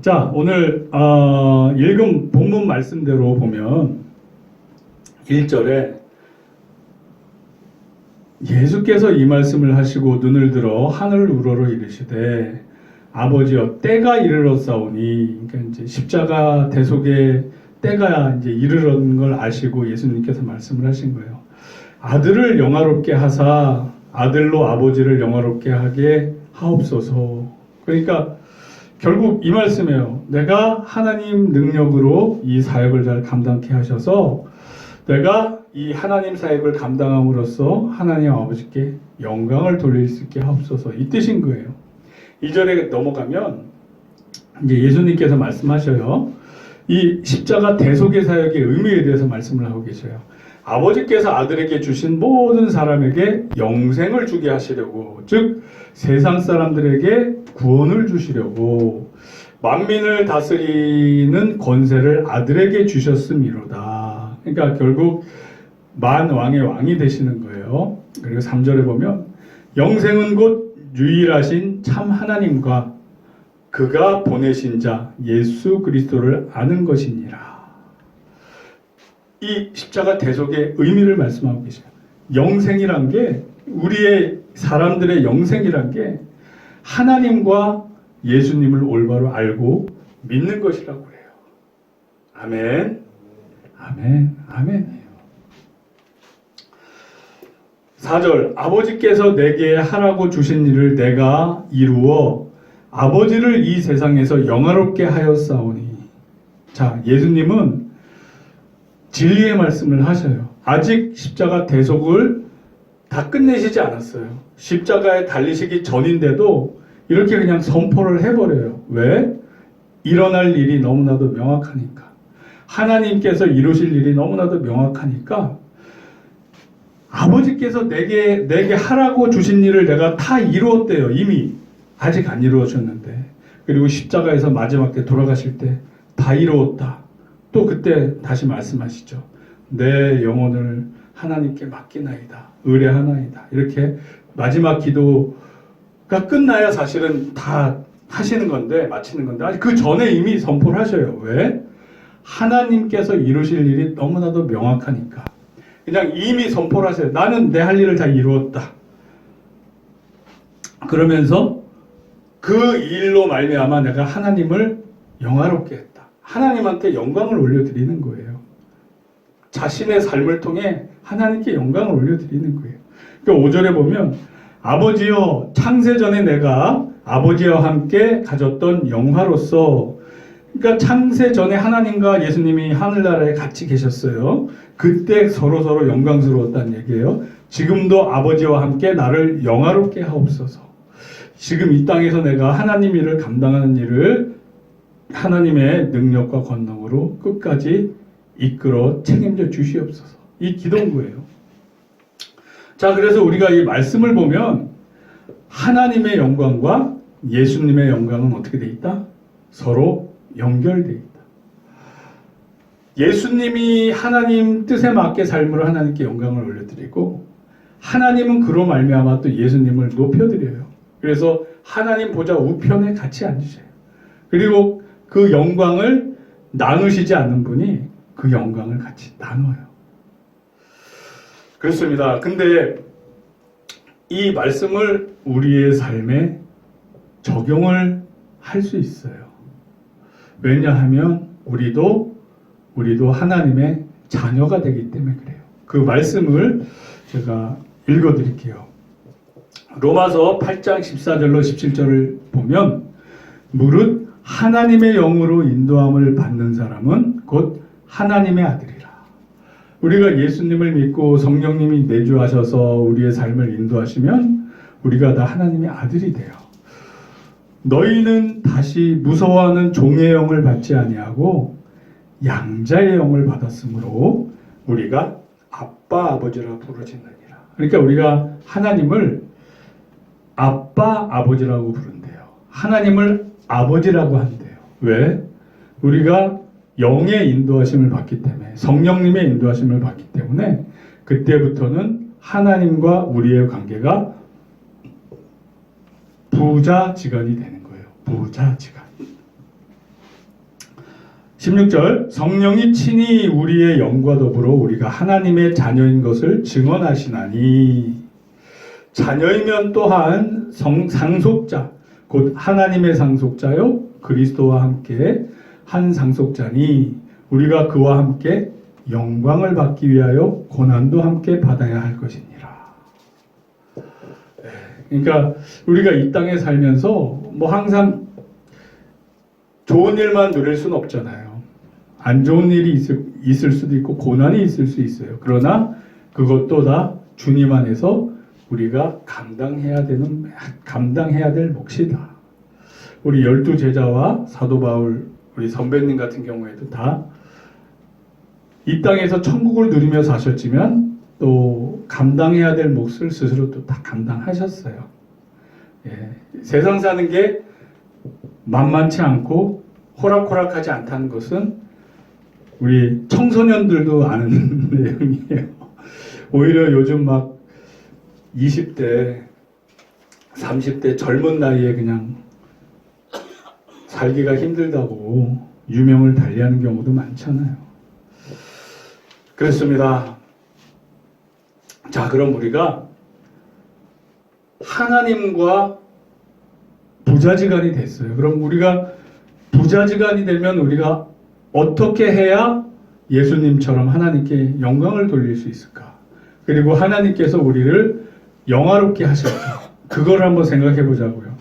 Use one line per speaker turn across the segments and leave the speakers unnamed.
자, 오늘 읽은 본문 말씀대로 보면 1절에 예수께서 이 말씀을 하시고 눈을 들어 하늘 우러러 이르시되 아버지여 때가 이르렀사오니, 그러니까 이제 십자가 대속의 때가 이제 이르는 걸 아시고 예수님께서 말씀을 하신 거예요. 아들을 영화롭게 하사 아들로 아버지를 영화롭게 하게 하옵소서. 그러니까 결국 이 말씀이에요. 내가 하나님 능력으로 이 사역을 잘 감당케 하셔서 내가 이 하나님 사역을 감당함으로써 하나님 아버지께 영광을 돌릴 수 있게 하옵소서, 이 뜻인 거예요. 2절에 넘어가면 이제 예수님께서 말씀하셔요. 이 십자가 대속의 사역의 의미에 대해서 말씀을 하고 계셔요. 아버지께서 아들에게 주신 모든 사람에게 영생을 주게 하시려고, 즉 세상 사람들에게 구원을 주시려고 만민을 다스리는 권세를 아들에게 주셨음이로다. 그러니까 결국 만왕의 왕이 되시는 거예요. 그리고 3절에 보면 영생은 곧 유일하신 참 하나님과 그가 보내신 자 예수 그리스도를 아는 것이니라. 이 십자가 대속의 의미를 말씀하고 계셔요. 영생이란 게, 우리의 사람들의 영생이란 게 하나님과 예수님을 올바로 알고 믿는 것이라고 그래요. 아멘, 아멘, 아멘이에요. 4절, 아버지께서 내게 하라고 주신 일을 내가 이루어 아버지를 이 세상에서 영화롭게 하였사오니. 자, 예수님은 진리의 말씀을 하셔요. 아직 십자가 대속을 다 끝내시지 않았어요. 십자가에 달리시기 전인데도 이렇게 그냥 선포를 해버려요. 왜? 일어날 일이 너무나도 명확하니까. 하나님께서 이루실 일이 너무나도 명확하니까 아버지께서 내게 하라고 주신 일을 내가 다 이루었대요. 이미. 아직 안 이루어졌는데. 그리고 십자가에서 마지막 때 돌아가실 때 다 이루었다. 또 그때 다시 말씀하시죠. 내 영혼을 하나님께 맡기나이다. 의뢰하나이다. 이렇게 마지막 기도가 끝나야 사실은 다 하시는 건데, 마치는 건데, 아직 그 전에 이미 선포를 하셔요. 왜? 하나님께서 이루실 일이 너무나도 명확하니까. 그냥 이미 선포를 하세요. 나는 내 할 일을 다 이루었다. 그러면서 그 일로 말미암아 내가 하나님을 영화롭게 했다. 하나님한테 영광을 올려드리는 거예요. 자신의 삶을 통해 하나님께 영광을 올려드리는 거예요. 그러니까 5절에 보면 아버지여 창세전에 내가 아버지와 함께 가졌던 영화로서, 그러니까 창세전에 하나님과 예수님이 하늘나라에 같이 계셨어요. 그때 서로서로 영광스러웠다는 얘기예요. 지금도 아버지와 함께 나를 영화롭게 하옵소서. 지금 이 땅에서 내가 하나님 일을 감당하는 일을 하나님의 능력과 권능으로 끝까지 이끌어 책임져 주시옵소서. 이 기도인 거예요. 자, 그래서 우리가 이 말씀을 보면 하나님의 영광과 예수님의 영광은 어떻게 돼 있다? 서로 연결돼 있다. 예수님이 하나님 뜻에 맞게 삶으로 하나님께 영광을 올려드리고, 하나님은 그로 말미암아 또 예수님을 높여드려요. 그래서 하나님 보좌 우편에 같이 앉으셔요. 그리고 그 영광을 나누시지 않는 분이 그 영광을 같이 나눠요. 그렇습니다. 근데 이 말씀을 우리의 삶에 적용을 할 수 있어요. 왜냐하면 우리도 하나님의 자녀가 되기 때문에 그래요. 그 말씀을 제가 읽어드릴게요. 로마서 8장 14절로 17절을 보면 무릇 하나님의 영으로 인도함을 받는 사람은 곧 하나님의 아들이라. 우리가 예수님을 믿고 성령님이 내주하셔서 우리의 삶을 인도하시면 우리가 다 하나님의 아들이 돼요. 너희는 다시 무서워하는 종의 영을 받지 아니하고 양자의 영을 받았으므로 우리가 아빠 아버지라 부르짖느니라. 그러니까 우리가 하나님을 아빠 아버지라고 부른대요. 하나님을 아버지라고 한대요. 왜? 우리가 영의 인도하심을 받기 때문에, 성령님의 인도하심을 받기 때문에 그때부터는 하나님과 우리의 관계가 부자지간이 되는 거예요. 부자지간. 16절 성령이 친히 우리의 영과 더불어 우리가 하나님의 자녀인 것을 증언하시나니 자녀이면 또한 상속자 곧 하나님의 상속자요 그리스도와 함께 한 상속자니 우리가 그와 함께 영광을 받기 위하여 고난도 함께 받아야 할 것이니라. 그러니까 우리가 이 땅에 살면서 뭐 항상 좋은 일만 누릴 수는 없잖아요. 안 좋은 일이 있을 수도 있고 고난이 있을 수 있어요. 그러나 그것도 다 주님 안에서 우리가 감당해야 될 몫이다. 우리 12제자와 사도 바울 우리 선배님 같은 경우에도 다 이 땅에서 천국을 누리며 사셨지만 또 감당해야 될 몫을 스스로 또 다 감당하셨어요. 세상 사는 게 만만치 않고 호락호락하지 않다는 것은 우리 청소년들도 아는 내용이에요. 오히려 요즘 막 20대, 30대 젊은 나이에 그냥 살기가 힘들다고 유명을 달리하는 경우도 많잖아요. 그렇습니다. 자, 그럼 우리가 하나님과 부자지간이 됐어요. 그럼 우리가 부자지간이 되면 우리가 어떻게 해야 예수님처럼 하나님께 영광을 돌릴 수 있을까? 그리고 하나님께서 우리를 영화롭게 하실까? 그걸 한번 생각해 보자고요.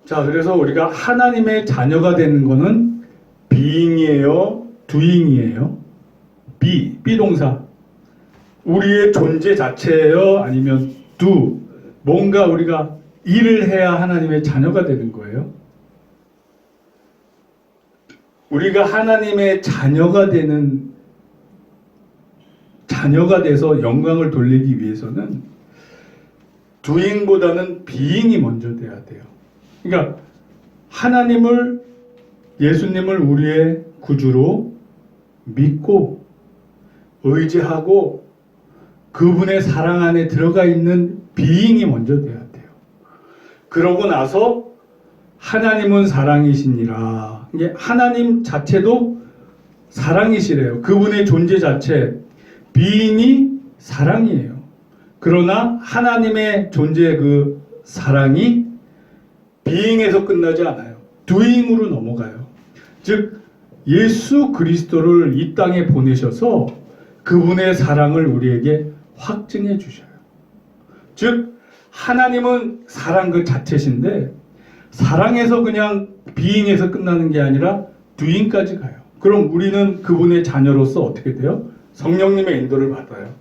자, 그래서 우리가 하나님의 자녀가 되는 것은 being이에요? doing이에요? be 동사. 우리의 존재 자체예요? 아니면 do? 뭔가 우리가 일을 해야 하나님의 자녀가 되는 거예요? 우리가 하나님의 자녀가 돼서 영광을 돌리기 위해서는 doing보다는 being이 먼저 돼야 돼요. 그러니까 예수님을 우리의 구주로 믿고 의지하고 그분의 사랑 안에 들어가 있는 being이 먼저 돼야 돼요. 그러고 나서 하나님은 사랑이시니라. 이게 하나님 자체도 사랑이시래요. 그분의 존재 자체, being이 사랑이에요. 그러나 하나님의 존재 그 사랑이 being에서 끝나지 않아요. doing으로 넘어가요. 즉 예수 그리스도를 이 땅에 보내셔서 그분의 사랑을 우리에게 확증해 주셔요. 즉 하나님은 사랑 그 자체신데 사랑에서 그냥 being에서 끝나는 게 아니라 doing까지 가요. 그럼 우리는 그분의 자녀로서 어떻게 돼요? 성령님의 인도를 받아요.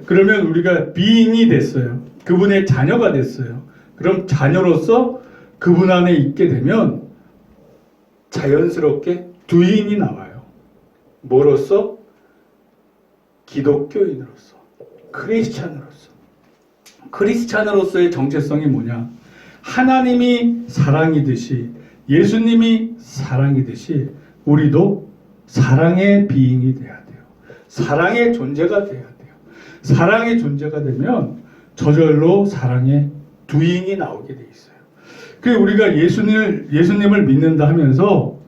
그러면 우리가 being이 됐어요. 그분의 자녀가 됐어요. 그럼 자녀로서 그분 안에 있게 되면 자연스럽게 doing이 나와요. 뭐로서? 기독교인으로서, 크리스찬으로서. 크리스찬으로서의 정체성이 뭐냐? 하나님이 사랑이듯이, 예수님이 사랑이듯이 우리도 사랑의 being이 돼야 돼요. 사랑의 존재가 돼야 돼요. 사랑의 존재가 되면 저절로 사랑의 doing이 나오게 돼 있어요. 그래서 우리가 예수님을 믿는다 하면서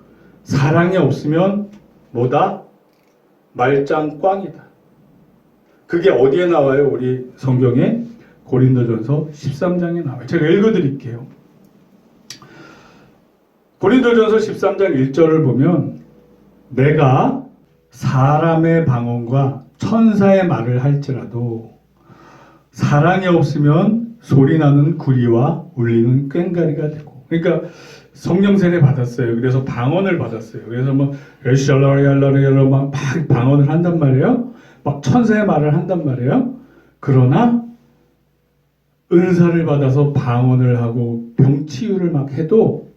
사랑이 없으면 뭐다? 말짱 꽝이다. 그게 어디에 나와요? 우리 성경에 고린도전서 13장에 나와요. 제가 읽어드릴게요. 고린도전서 13장 1절을 보면 내가 사람의 방언과 천사의 말을 할지라도 사랑이 없으면 소리나는 구리와 울리는 꽹과리가 되고. 그러니까 성령 세례 받았어요. 그래서 방언을 받았어요. 그래서 뭐 엘샬라리알라리알라 막 방언을 한단 말이에요. 막 천사의 말을 한단 말이에요. 그러나 은사를 받아서 방언을 하고 병치유를 막 해도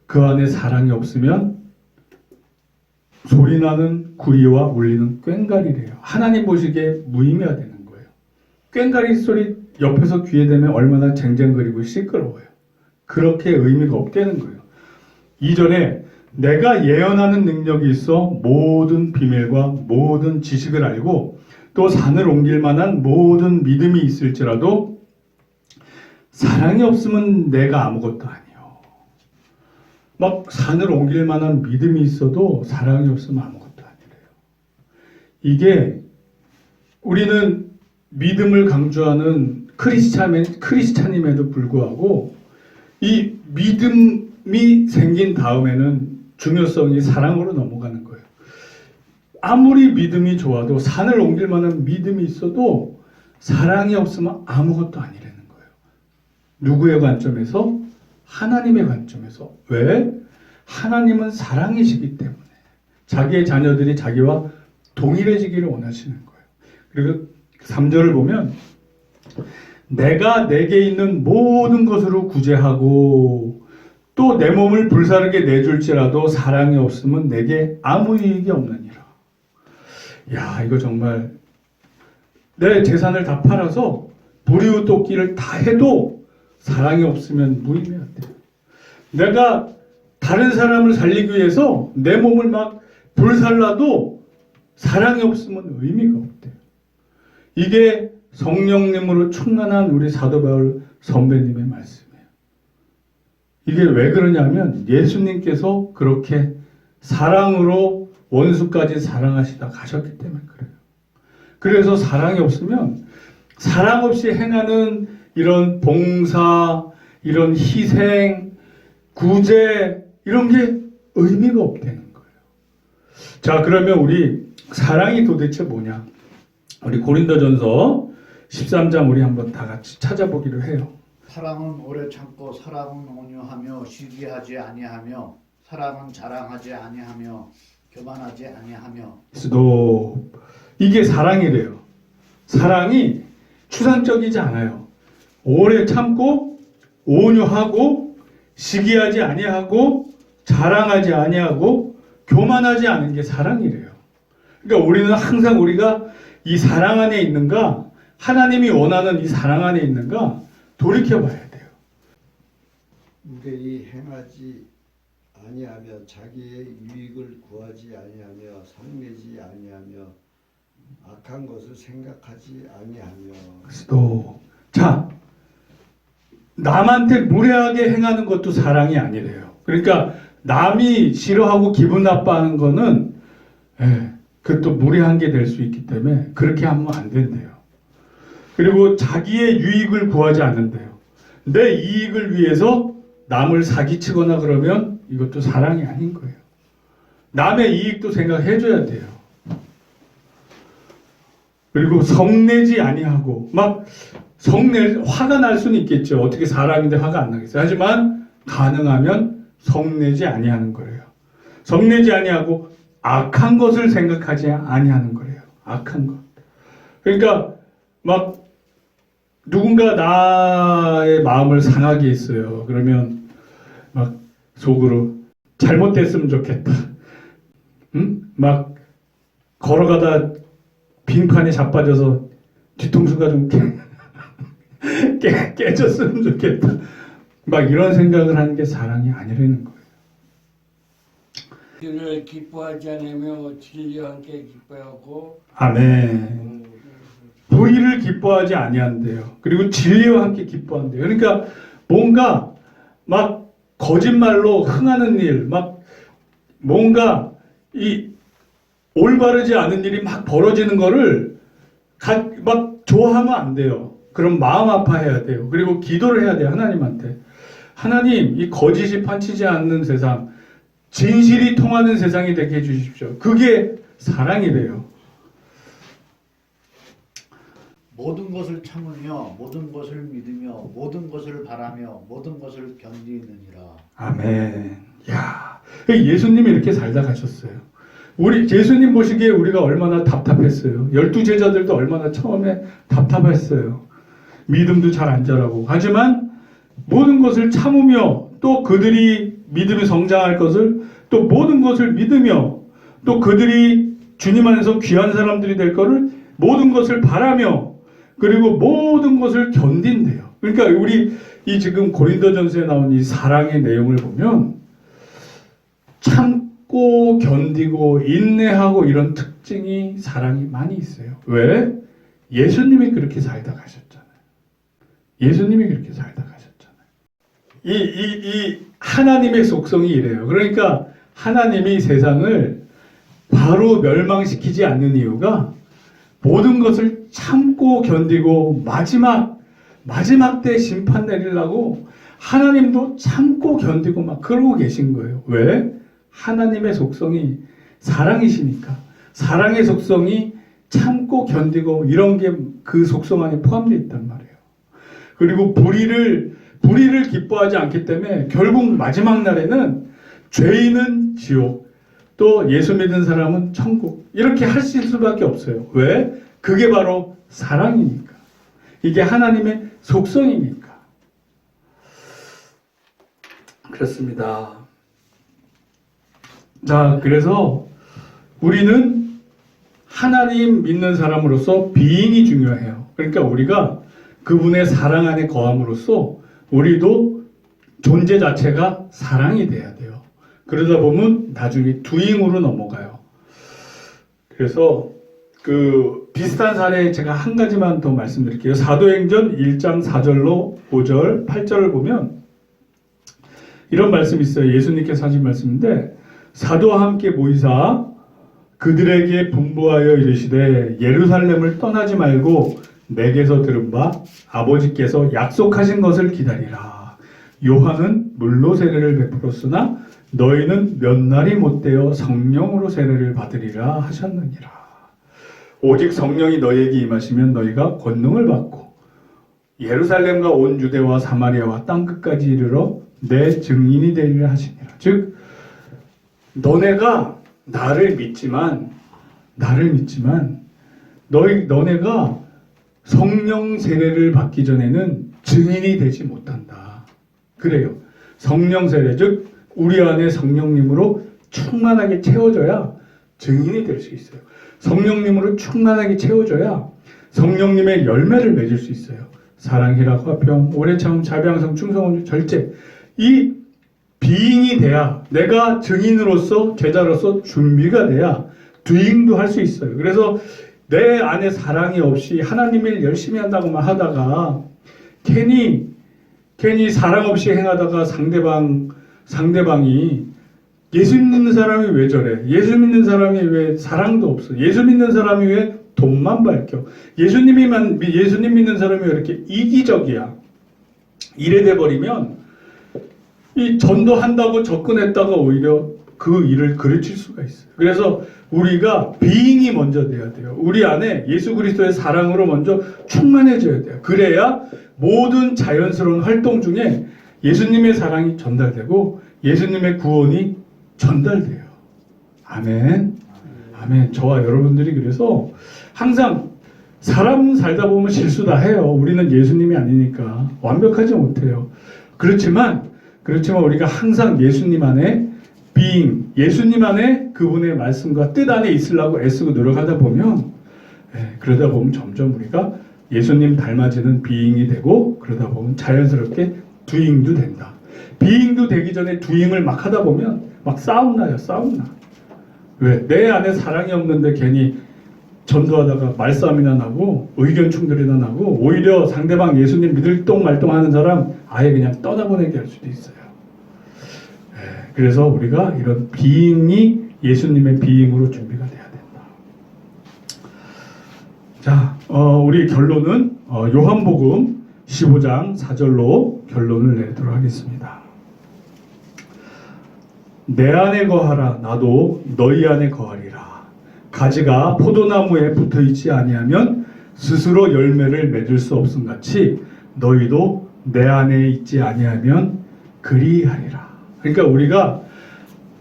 그 안에 사랑이 없으면 소리나는 구리와 울리는 꽹과리래요. 하나님 보시기에 무의미가 되는 거예요. 꽹과리 소리 옆에서 귀에 대면 얼마나 쟁쟁거리고 시끄러워요. 그렇게 의미가 없다는 거예요. 이전에 내가 예언하는 능력이 있어 모든 비밀과 모든 지식을 알고 또 산을 옮길 만한 모든 믿음이 있을지라도 사랑이 없으면 내가 아무것도 아니요. 막 산을 옮길 만한 믿음이 있어도 사랑이 없으면 아무것도 아니래요. 이게 우리는 믿음을 강조하는 크리스찬임에도 불구하고 이 믿음이 생긴 다음에는 중요성이 사랑으로 넘어가는 거예요. 아무리 믿음이 좋아도 산을 옮길 만한 믿음이 있어도 사랑이 없으면 아무것도 아니라는 거예요. 누구의 관점에서? 하나님의 관점에서. 왜? 하나님은 사랑이시기 때문에 자기의 자녀들이 자기와 동일해지기를 원하시는 거예요. 그리고 3절을 보면 내가 내게 있는 모든 것으로 구제하고 또 내 몸을 불사르게 내줄지라도 사랑이 없으면 내게 아무 이익이 없느니라. 야, 이거 정말 내 재산을 다 팔아서 부리우토끼를 다 해도 사랑이 없으면 무의미하대요. 내가 다른 사람을 살리기 위해서 내 몸을 막 불살라도 사랑이 없으면 의미가 없대요. 이게 성령님으로 충만한 우리 사도 바울 선배님의 말씀이에요. 이게 왜 그러냐면 예수님께서 그렇게 사랑으로 원수까지 사랑하시다 가셨기 때문에 그래요. 그래서 사랑이 없으면 사랑 없이 행하는 이런 봉사, 이런 희생, 구제 이런 게 의미가 없다는 거예요. 자, 그러면 우리 사랑이 도대체 뭐냐? 우리 고린도전서 13장 우리 한번 다 같이 찾아보기로 해요.
사랑은 오래 참고 사랑은 온유하며 시기하지 아니하며 사랑은 자랑하지 아니하며 교만하지 아니하며.
이게 사랑이래요. 사랑이 추상적이지 않아요. 오래 참고 온유하고 시기하지 아니하고 자랑하지 아니하고 교만하지 않은 게 사랑이래요. 그러니까 우리는 항상 우리가 이 사랑 안에 있는가, 하나님이 원하는 이 사랑 안에 있는가 돌이켜봐야 돼요.
무례히 행하지 아니하며 자기의 유익을 구하지 아니하며 상내지 아니하며 악한 것을 생각하지 아니하며.
자, 남한테 무례하게 행하는 것도 사랑이 아니래요. 그러니까 남이 싫어하고 기분 나빠하는 거는 그것도 무례한 게 될 수 있기 때문에 그렇게 하면 안 된대요. 그리고 자기의 유익을 구하지 않는데요. 내 이익을 위해서 남을 사기치거나 그러면 이것도 사랑이 아닌 거예요. 남의 이익도 생각해줘야 돼요. 그리고 성내지 아니하고 화가 날 수는 있겠죠. 어떻게 사람인데 화가 안 나겠어요. 하지만 가능하면 성내지 아니하는 거예요. 성내지 아니하고 악한 것을 생각하지 아니하는 거예요. 악한 것. 그러니까 누군가 나의 마음을 상하게 했어요. 그러면 속으로 잘못됐으면 좋겠다. 걸어가다 빙판에 자빠져서 뒤통수가 좀 깨졌으면 좋겠다. 이런 생각을 하는 게 사랑이 아니라는 거예요.
주를 기뻐하지 않으며 진리와 함께 기뻐하고.
아멘. 불의를 기뻐하지 아니한대요. 그리고 진리와 함께 기뻐한대요. 그러니까 뭔가 거짓말로 흥하는 일, 뭔가 이 올바르지 않은 일이 벌어지는 거를 좋아하면 안 돼요. 그럼 마음 아파해야 돼요. 그리고 기도를 해야 돼요. 하나님한테. 하나님, 이 거짓이 판치지 않는 세상, 진실이 통하는 세상이 되게 해주십시오. 그게 사랑이래요.
모든 것을 참으며 모든 것을 믿으며 모든 것을 바라며 모든 것을 견디느니라.
아멘. 야, 예수님이 이렇게 살다 가셨어요. 우리 예수님 보시기에 우리가 얼마나 답답했어요. 12제자들도 얼마나 처음에 답답했어요. 믿음도 잘 안 자라고. 하지만 모든 것을 참으며 또 그들이 믿음이 성장할 것을 또 모든 것을 믿으며 또 그들이 주님 안에서 귀한 사람들이 될 것을 모든 것을 바라며 그리고 모든 것을 견딘대요. 그러니까 우리 이 지금 고린도전서에 나온 이 사랑의 내용을 보면 참고 견디고 인내하고 이런 특징이 사랑이 많이 있어요. 왜? 예수님이 그렇게 살다 가셨잖아요. 예수님이 그렇게 살다 가셨잖아요. 이 하나님의 속성이 이래요. 그러니까 하나님이 세상을 바로 멸망시키지 않는 이유가 모든 것을 참고 견디고 마지막 때 심판 내리려고 하나님도 참고 견디고 막 그러고 계신 거예요. 왜? 하나님의 속성이 사랑이시니까. 사랑의 속성이 참고 견디고 이런 게 그 속성 안에 포함되어 있단 말이에요. 그리고 불의를 기뻐하지 않기 때문에 결국 마지막 날에는 죄인은 지옥, 또 예수 믿는 사람은 천국 이렇게 하실 수밖에 없어요. 왜? 그게 바로 사랑이니까. 이게 하나님의 속성이니까. 그렇습니다. 자, 그래서 우리는 하나님 믿는 사람으로서 being이 중요해요. 그러니까 우리가 그분의 사랑 안에 거함으로써 우리도 존재 자체가 사랑이 돼야 돼요. 그러다 보면 나중에 doing으로 넘어가요. 그래서 그 비슷한 사례 제가 한 가지만 더 말씀드릴게요. 사도행전 1장 4절로 5절, 8절을 보면 이런 말씀이 있어요. 예수님께서 하신 말씀인데 사도와 함께 모이사 그들에게 분부하여 이르시되 예루살렘을 떠나지 말고 내게서 들은 바 아버지께서 약속하신 것을 기다리라. 요한은 물로 세례를 베풀었으나 너희는 몇 날이 못되어 성령으로 세례를 받으리라 하셨느니라. 오직 성령이 너희에게 임하시면 너희가 권능을 받고 예루살렘과 온 유대와 사마리아와 땅끝까지 이르러 내 증인이 되리라 하시니라. 즉 너네가 나를 믿지만 너네가 성령 세례를 받기 전에는 증인이 되지 못한다. 그래요. 성령 세례, 즉 우리 안에 성령님으로 충만하게 채워져야 증인이 될 수 있어요. 성령님으로 충만하게 채워져야 성령님의 열매를 맺을 수 있어요. 사랑, 희락, 화평, 오래 참음, 자비앙성, 충성, 온유, 절제. 이 비잉이 돼야 내가 증인으로서 제자로서 준비가 돼야 doing도 할 수 있어요. 그래서 내 안에 사랑이 없이 하나님을 열심히 한다고만 하다가 괜히 사랑 없이 행하다가 상대방이 예수 믿는 사람이 왜 저래? 예수 믿는 사람이 왜 사랑도 없어? 예수 믿는 사람이 왜 돈만 밝혀? 예수님 믿는 사람이 왜 이렇게 이기적이야? 이래 돼 버리면 이 전도한다고 접근했다가 오히려 그 일을 그르칠 수가 있어요. 그래서 우리가 비잉이 먼저 돼야 돼요. 우리 안에 예수 그리스도의 사랑으로 먼저 충만해져야 돼요. 그래야 모든 자연스러운 활동 중에 예수님의 사랑이 전달되고 예수님의 구원이 전달돼요. 아멘. 아멘. 저와 여러분들이 그래서 항상 사람 살다 보면 실수 다 해요. 우리는 예수님이 아니니까 완벽하지 못해요. 그렇지만 우리가 항상 예수님 안에 being, 예수님 안에 그분의 말씀과 뜻 안에 있으려고 애쓰고 노력하다 보면 그러다 보면 점점 우리가 예수님 닮아지는 being이 되고 그러다 보면 자연스럽게 doing도 된다. being도 되기 전에 doing을 막 하다 보면 막 싸움 나요. 왜? 내 안에 사랑이 없는데 괜히 전도하다가 말싸움이나 나고 의견 충돌이나 나고 오히려 상대방 예수님 믿을 똥 말똥 하는 사람 아예 그냥 떠나보내게 할 수도 있어요. 그래서 우리가 이런 비잉이 예수님의 비잉으로 준비가 돼야 된다. 자, 우리 결론은 요한복음 15장 4절로 결론을 내도록 하겠습니다. 내 안에 거하라 나도 너희 안에 거하리라. 가지가 포도나무에 붙어있지 아니하면 스스로 열매를 맺을 수 없음같이 너희도 내 안에 있지 아니하면 그리하리라. 그러니까 우리가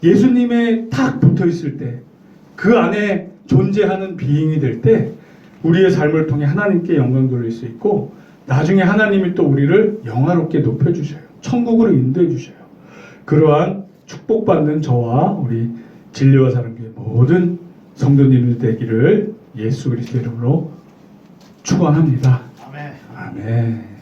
예수님에 탁 붙어있을 때 그 안에 존재하는 비잉이 될 때 우리의 삶을 통해 하나님께 영광 돌릴 수 있고 나중에 하나님이 또 우리를 영화롭게 높여주셔요. 천국으로 인도해 주셔요. 그러한 축복받는 저와 우리 진리와 사랑교회 모든 성도님들 되기를 예수 그리스도 이름으로 축원합니다.
아멘.
아멘.